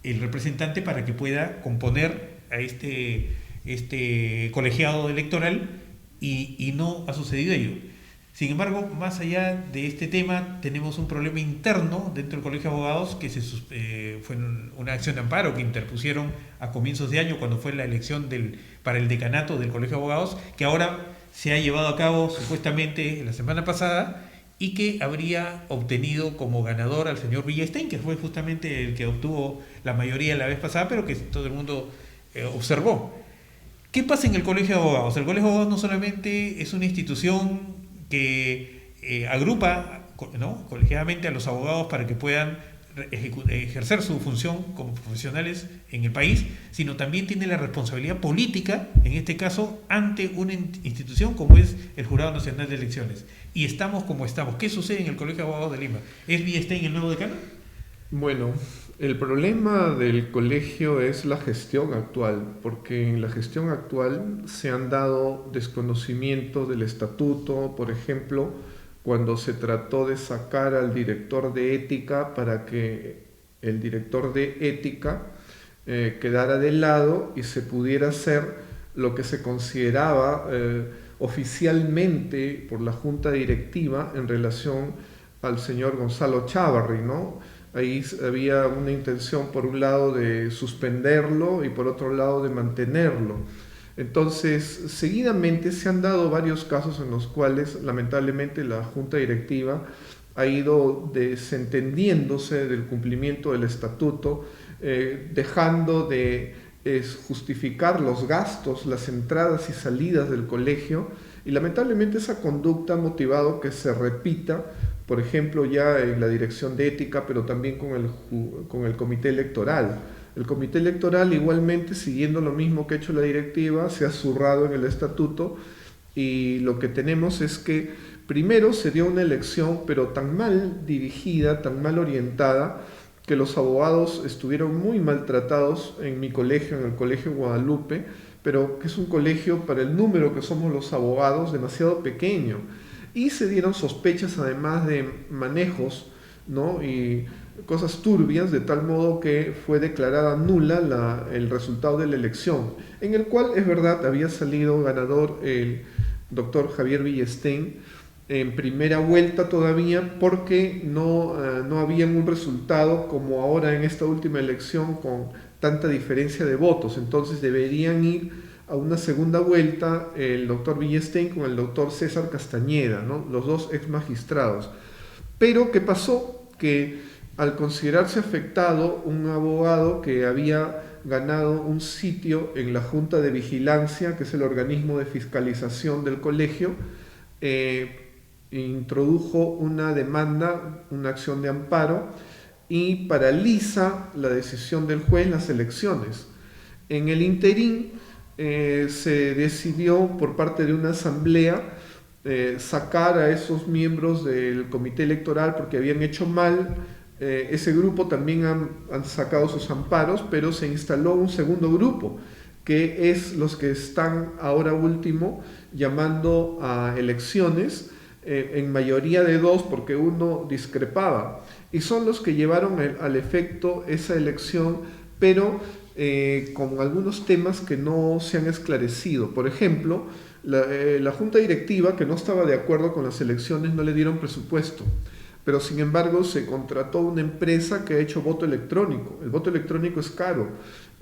el representante para que pueda componer a este colegiado electoral y no ha sucedido ello. Sin embargo, más allá de este tema, tenemos un problema interno dentro del Colegio de Abogados que fue una acción de amparo que interpusieron a comienzos de año cuando fue la elección para el decanato del Colegio de Abogados, que ahora se ha llevado a cabo supuestamente la semana pasada y que habría obtenido como ganador al señor Villestein, que fue justamente el que obtuvo la mayoría la vez pasada, pero que todo el mundo observó. ¿Qué pasa en el Colegio de Abogados? El Colegio de Abogados no solamente es una institución que agrupa, ¿no?, colegiadamente a los abogados para que puedan ejercer su función como profesionales en el país, sino también tiene la responsabilidad política, en este caso, ante una institución como es el Jurado Nacional de Elecciones. Y estamos como estamos. ¿Qué sucede en el Colegio de Abogados de Lima? ¿Es Villestein el nuevo decano? Bueno, el problema del colegio es la gestión actual, porque en la gestión actual se han dado desconocimientos del estatuto, por ejemplo, cuando se trató de sacar al director de ética para que el director de ética quedara de lado y se pudiera hacer lo que se consideraba oficialmente por la junta directiva en relación al señor Gonzalo Chávarri, ¿no? Ahí había una intención por un lado de suspenderlo y por otro lado de mantenerlo. Entonces, seguidamente se han dado varios casos en los cuales lamentablemente la junta directiva ha ido desentendiéndose del cumplimiento del estatuto, dejando de justificar los gastos, las entradas y salidas del colegio, y lamentablemente esa conducta ha motivado que se repita, por ejemplo, ya en la dirección de ética, pero también con el comité electoral. El comité electoral, igualmente, siguiendo lo mismo que ha hecho la directiva, se ha zurrado en el estatuto, y lo que tenemos es que primero se dio una elección, pero tan mal dirigida, tan mal orientada, que los abogados estuvieron muy maltratados en mi colegio, en el Colegio Guadalupe, pero que es un colegio, para el número que somos los abogados, demasiado pequeño. Y se dieron sospechas además de manejos, ¿no?, y cosas turbias, de tal modo que fue declarada nula el resultado de la elección, en el cual, es verdad, había salido ganador el doctor Javier Villestein en primera vuelta todavía, porque no había un resultado como ahora en esta última elección con tanta diferencia de votos. Entonces deberían ir a una segunda vuelta el doctor Villestein con el doctor César Castañeda, ¿no?, los dos ex magistrados. Pero ¿qué pasó? Que al considerarse afectado un abogado que había ganado un sitio en la Junta de Vigilancia, que es el organismo de fiscalización del colegio, introdujo una demanda, una acción de amparo, y paraliza la decisión del juez en las elecciones. En el interín se decidió por parte de una asamblea sacar a esos miembros del comité electoral porque habían hecho mal. Ese grupo también han sacado sus amparos, pero se instaló un segundo grupo, que es los que están ahora último llamando a elecciones, en mayoría de 2 porque uno discrepaba, y son los que llevaron al efecto esa elección, pero con algunos temas que no se han esclarecido. Por ejemplo, la junta directiva, que no estaba de acuerdo con las elecciones, no le dieron presupuesto, pero sin embargo se contrató una empresa que ha hecho voto electrónico. El voto electrónico es caro.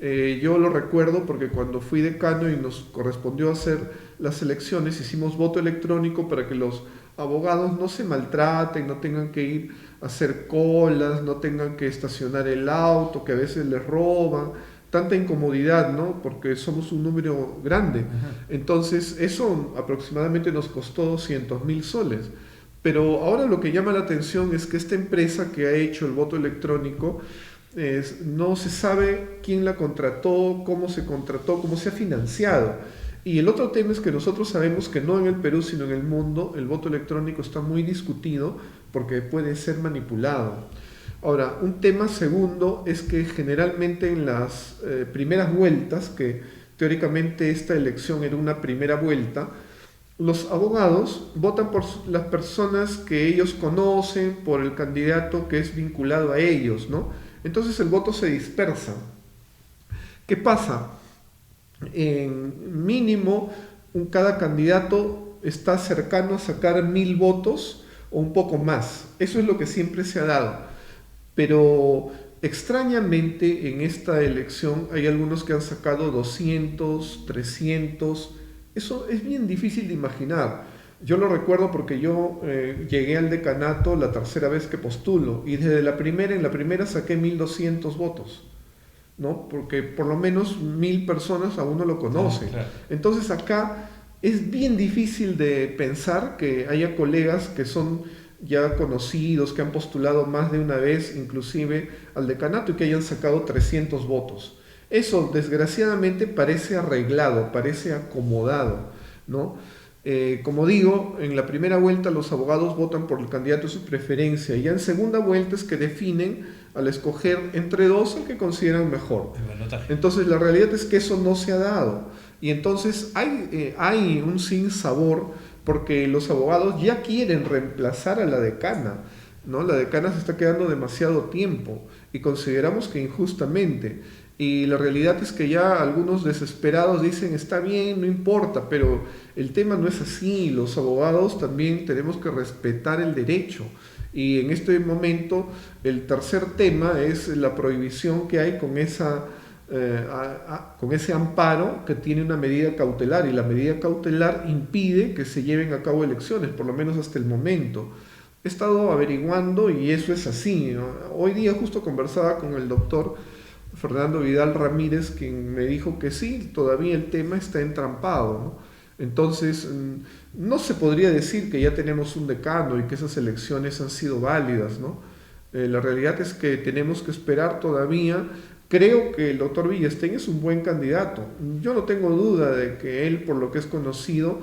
Yo lo recuerdo porque cuando fui decano y nos correspondió hacer las elecciones, hicimos voto electrónico para que los abogados no se maltraten, no tengan que ir a hacer colas, no tengan que estacionar el auto, que a veces les roban, tanta incomodidad, ¿no? Porque somos un número grande. Ajá. Entonces, eso aproximadamente nos costó 200.000 soles. Pero ahora lo que llama la atención es que esta empresa que ha hecho el voto electrónico, no se sabe quién la contrató, cómo se ha financiado. Y el otro tema es que nosotros sabemos que no en el Perú, sino en el mundo, el voto electrónico está muy discutido porque puede ser manipulado. Ahora, un tema segundo es que generalmente en las primeras vueltas, que teóricamente esta elección era una primera vuelta, los abogados votan por las personas que ellos conocen, por el candidato que es vinculado a ellos, ¿no? Entonces el voto se dispersa. ¿Qué pasa? En mínimo, cada candidato está cercano a sacar 1.000 votos o un poco más. Eso es lo que siempre se ha dado. Pero extrañamente en esta elección hay algunos que han sacado 200, 300. Eso es bien difícil de imaginar. Yo lo recuerdo porque yo llegué al decanato la tercera vez que postulo y desde en la primera saqué 1.200 votos, ¿no? Porque por lo menos 1.000 personas a uno lo conocen. Claro. Entonces acá es bien difícil de pensar que haya colegas que son ya conocidos, que han postulado más de una vez inclusive al decanato y que hayan sacado 300 votos. Eso desgraciadamente parece arreglado, parece acomodado, ¿no? Como digo, en la primera vuelta los abogados votan por el candidato de su preferencia y ya en segunda vuelta es que definen al escoger entre dos al que consideran mejor. Entonces la realidad es que eso no se ha dado y entonces hay un sinsabor porque los abogados ya quieren reemplazar a la decana, ¿no? La decana se está quedando demasiado tiempo y consideramos que injustamente. Y la realidad es que ya algunos desesperados dicen está bien, no importa, pero el tema no es así. Los abogados también tenemos que respetar el derecho. Y en este momento el tercer tema es la prohibición que hay con ese amparo que tiene una medida cautelar. Y la medida cautelar impide que se lleven a cabo elecciones, por lo menos hasta el momento. He estado averiguando y eso es así, ¿no? Hoy día justo conversaba con el doctor Fernando Vidal Ramírez, quien me dijo que sí, todavía el tema está entrampado, ¿no? Entonces, no se podría decir que ya tenemos un decano y que esas elecciones han sido válidas, ¿no? La realidad es que tenemos que esperar todavía. Creo que el doctor Villestein es un buen candidato. Yo no tengo duda de que él, por lo que es conocido,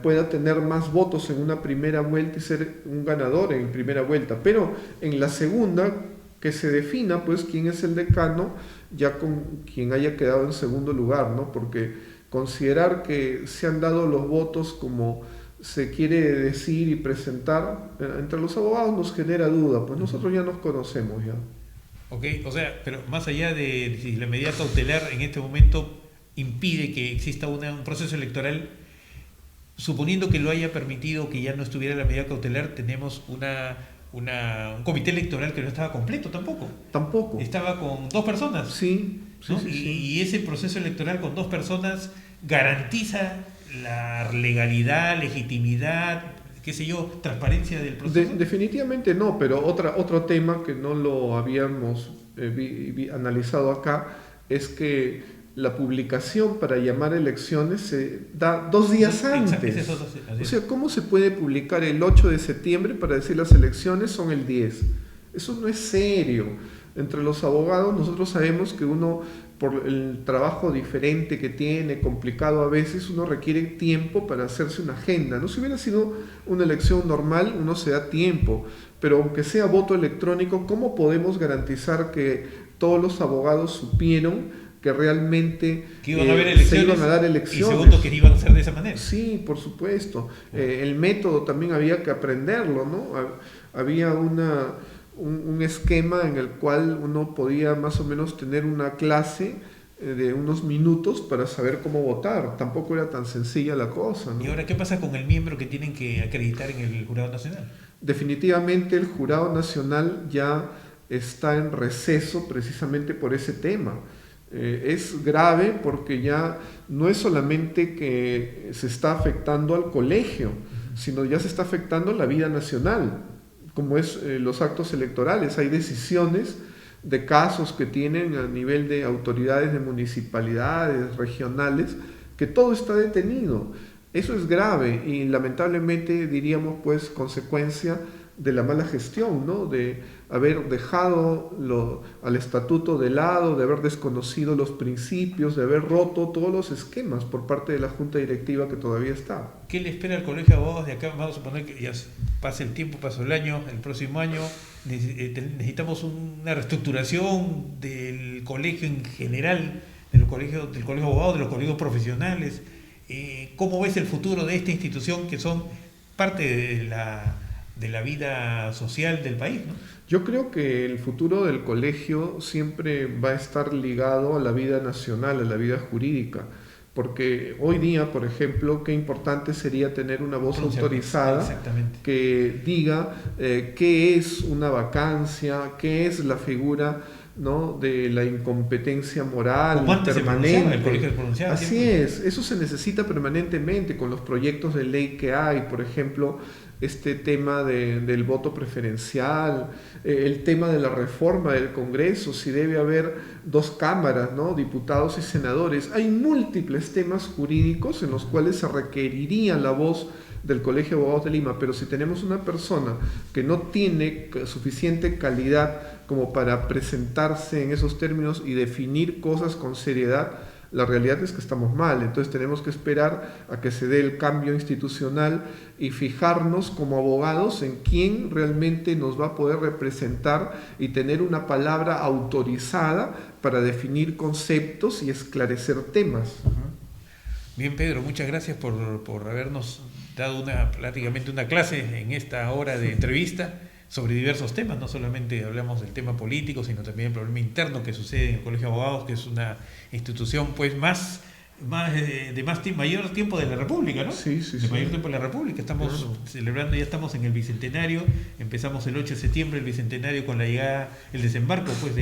pueda tener más votos en una primera vuelta y ser un ganador en primera vuelta, pero en la segunda que se defina pues quién es el decano, ya con quien haya quedado en segundo lugar, ¿no? Porque considerar que se han dado los votos como se quiere decir y presentar entre los abogados nos genera duda, pues nosotros ya nos conocemos ya. Ok, o sea, pero más allá de si la medida cautelar en este momento impide que exista un proceso electoral, suponiendo que lo haya permitido, que ya no estuviera la medida cautelar, tenemos un comité electoral que no estaba completo tampoco. Tampoco. Estaba con 2 personas. Sí, sí, ¿no? sí, sí. Y ese proceso electoral con 2 personas garantiza la legalidad, legitimidad, qué sé yo, transparencia del proceso. Definitivamente no, pero otro tema que no lo habíamos analizado acá es que la publicación para llamar a elecciones se da 2 días antes. O sea, ¿cómo se puede publicar el 8 de septiembre para decir las elecciones son el 10? Eso no es serio. Entre los abogados nosotros sabemos que uno, por el trabajo diferente que tiene, complicado a veces, uno requiere tiempo para hacerse una agenda, ¿no? Si hubiera sido una elección normal, uno se da tiempo, pero aunque sea voto electrónico, ¿cómo podemos garantizar que todos los abogados supieron que realmente que iban a haber elecciones, se iban a dar elecciones? Y segundo, que iban a ser de esa manera. Sí, por supuesto. El método también había que aprenderlo, ¿no? Había un esquema en el cual uno podía más o menos tener una clase de unos minutos para saber cómo votar. Tampoco era tan sencilla la cosa, ¿no? ¿Y ahora qué pasa con el miembro que tienen que acreditar en el Jurado Nacional? Definitivamente el Jurado Nacional ya está en receso precisamente por ese tema. Es grave porque ya no es solamente que se está afectando al colegio, sino ya se está afectando la vida nacional, como es los actos electorales. Hay decisiones de casos que tienen a nivel de autoridades de municipalidades, regionales, que todo está detenido. Eso es grave y lamentablemente diríamos pues consecuencia de la mala gestión, ¿no? De haber dejado al estatuto de lado, de haber desconocido los principios, de haber roto todos los esquemas por parte de la junta directiva que todavía está. ¿Qué le espera al Colegio de Abogados de acá? Vamos a suponer que ya pase el tiempo, pasa el año, el próximo año necesitamos una reestructuración del colegio en general, del colegio de abogados, de los colegios profesionales. ¿Cómo ves el futuro de esta institución que son parte de la vida social del país, ¿no? Yo creo que el futuro del colegio siempre va a estar ligado a la vida nacional, a la vida jurídica, porque hoy día, por ejemplo, qué importante sería tener una voz autorizada que diga qué es una vacancia, qué es la figura, ¿no?, de la incompetencia moral permanente. Así es, eso se necesita permanentemente con los proyectos de ley que hay, por ejemplo, este tema del voto preferencial, el tema de la reforma del Congreso, si debe haber 2 cámaras, ¿no?, diputados y senadores. Hay múltiples temas jurídicos en los cuales se requeriría la voz del Colegio de Abogados de Lima, pero si tenemos una persona que no tiene suficiente calidad como para presentarse en esos términos y definir cosas con seriedad, la realidad es que estamos mal. Entonces tenemos que esperar a que se dé el cambio institucional y fijarnos como abogados en quién realmente nos va a poder representar y tener una palabra autorizada para definir conceptos y esclarecer temas. Bien, Pedro, muchas gracias por habernos dado prácticamente una clase en esta hora de entrevista sobre diversos temas. No solamente hablamos del tema político, sino también del problema interno que sucede en el Colegio de Abogados, que es una institución pues mayor tiempo de la República, ¿no? Sí. Mayor tiempo de la República. Estamos celebrando, ya estamos en el Bicentenario, empezamos el 8 de septiembre el Bicentenario con la llegada, el desembarco, pues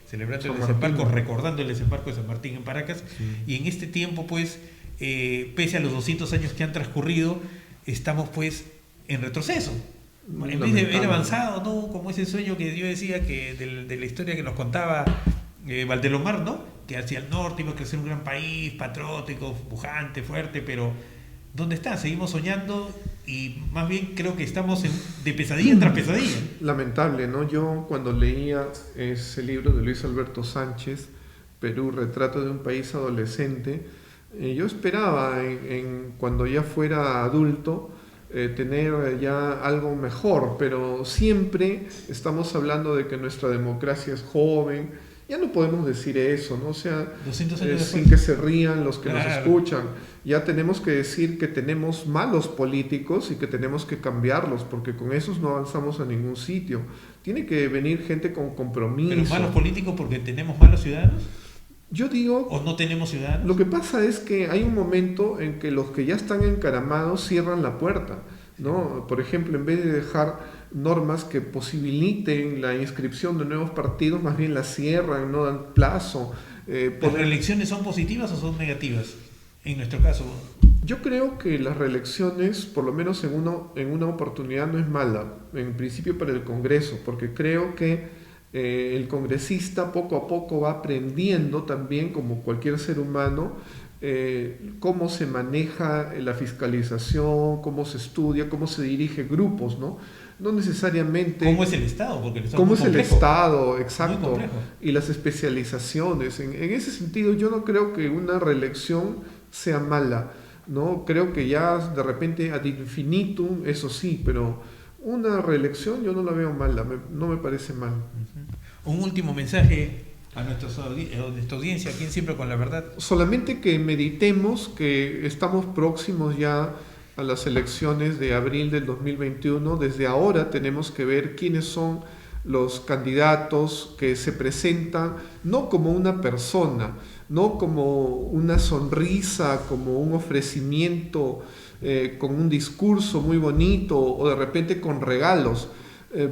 celebrando el desembarco, recordando el desembarco de San Martín en Paracas, y en este tiempo pues, pese a los 200 años que han transcurrido, estamos pues en retroceso. En vez de haber avanzado, ¿no?, como ese sueño que yo decía que de la historia que nos contaba Valdelomar, ¿no?, que hacia el norte iba a crecer un gran país, patriótico, pujante, fuerte, pero ¿dónde está? Seguimos soñando y más bien creo que estamos de pesadilla tras pesadilla. Lamentable, ¿no? Yo cuando leía ese libro de Luis Alberto Sánchez, Perú, retrato de un país adolescente, yo esperaba cuando ya fuera adulto tener ya algo mejor, pero siempre estamos hablando de que nuestra democracia es joven. Ya no podemos decir eso, ¿no? O sea, 200 años sin que se rían los que nos escuchan. Ya tenemos que decir que tenemos malos políticos y que tenemos que cambiarlos, porque con esos no avanzamos a ningún sitio. Tiene que venir gente con compromiso. ¿Pero malos políticos porque tenemos malos ciudadanos? Yo digo... ¿O no tenemos ciudadanos? Lo que pasa es que hay un momento en que los que ya están encaramados cierran la puerta, ¿no? Por ejemplo, en vez de dejar normas que posibiliten la inscripción de nuevos partidos, más bien las cierran, no dan plazo. ¿Las reelecciones son positivas o son negativas? En nuestro caso... Yo creo que las reelecciones, por lo menos en una oportunidad, no es mala, en principio para el Congreso, porque creo que el congresista poco a poco va aprendiendo también, como cualquier ser humano, cómo se maneja la fiscalización, cómo se estudia, cómo se dirige grupos, ¿no? No necesariamente... ¿Cómo es el Estado? Porque el Estado ¿Cómo es el complejo. Estado? Exacto. Y las especializaciones. En ese sentido, yo no creo que una reelección sea mala, ¿no? Creo que ya de repente ad infinitum, eso sí, pero una reelección yo no la veo mala, no me parece mal. Un último mensaje a nuestra audiencia, aquí en Siempre con la Verdad. Solamente que meditemos que estamos próximos ya a las elecciones de abril del 2021. Desde ahora tenemos que ver quiénes son los candidatos que se presentan, no como una persona, no como una sonrisa, como un ofrecimiento, con un discurso muy bonito o de repente con regalos.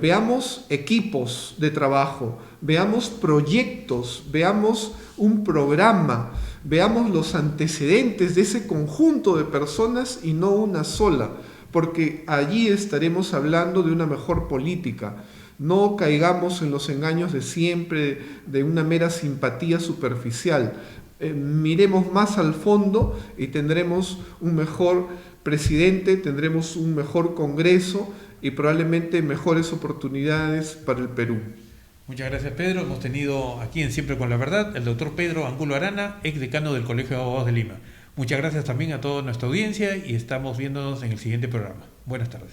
Veamos equipos de trabajo, veamos proyectos, veamos un programa, veamos los antecedentes de ese conjunto de personas y no una sola, porque allí estaremos hablando de una mejor política. No caigamos en los engaños de siempre, de una mera simpatía superficial. Miremos más al fondo y tendremos un mejor presidente, tendremos un mejor Congreso y probablemente mejores oportunidades para el Perú. Muchas gracias, Pedro. Hemos tenido aquí en Siempre con la Verdad el doctor Pedro Angulo Arana, ex decano del Colegio de Abogados de Lima. Muchas gracias también a toda nuestra audiencia y estamos viéndonos en el siguiente programa. Buenas tardes.